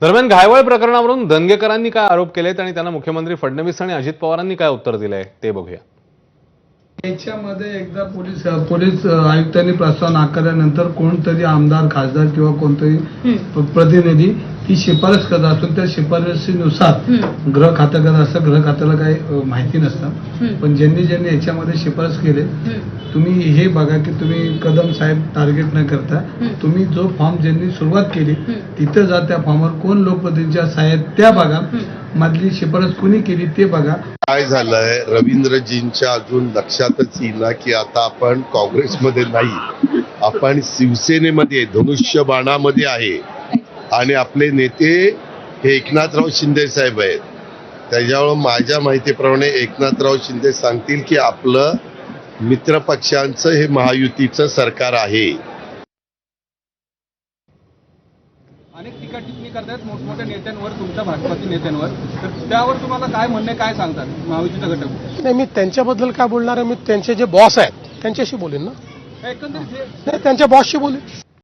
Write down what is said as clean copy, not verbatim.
दरम्यान घायवळ प्रकरणावरून दंगेकरांनी काय आरोप केलेत आणि त्यांना मुख्यमंत्री फडणवीस आणि अजित पवारांनी काय उत्तर दिलंय ते बघूया। याच्यामध्ये एकदा पोलीस आयुक्तांनी प्रस्ताव नाकारल्यानंतर कोणतरी आमदार खासदार किंवा कोणतरी प्रतिनिधी ती शिफारस करत असतो। त्या शिफारसीनुसार गृह खातं करत असतं। गृह खात्याला काही माहिती नसतं, पण ज्यांनी याच्यामध्ये शिफारस केले तुम्ही हे बघा की तुम्ही कदम साहेब टार्गेट न करता तुम्ही जो फॉर्म ज्यांनी सुरुवात केली तिथं जा, त्या फॉर्मवर कोण लोकप्रतिनिधीच्या सह्या त्या बघा, मधली शिफारस कुणी केली ते बघा। काय झालंय, रवींद्रजींच्या अजून लक्षातच येईना की आता आपण काँग्रेसमध्ये नाही, आपण शिवसेनेमध्ये धनुष्यबाणामध्ये आहे आणि आपले नेते हे एकनाथराव शिंदे साहेब आहेत। त्याच्यामुळे माझ्या माहितीप्रमाणे एकनाथराव शिंदे सांगतील की आपलं मित्र पक्षांचं हे महायुतीचं सरकार आहे। अनेक टीका टिप्पणी करतायत मोठमोठ्या नेत्यांवर, तुमच्या भाजपातील नेत्यांवर, तर त्यावर तुम्हाला काय म्हणणे, काय सांगतात महायुतीचा घटक? नाही, मी त्यांच्याबद्दल काय बोलणार आहे? मी त्यांचे जे बॉस आहेत त्यांच्याशी बोलेन ना, एकंदरीत नाही त्यांच्या बॉसशी बोलेन।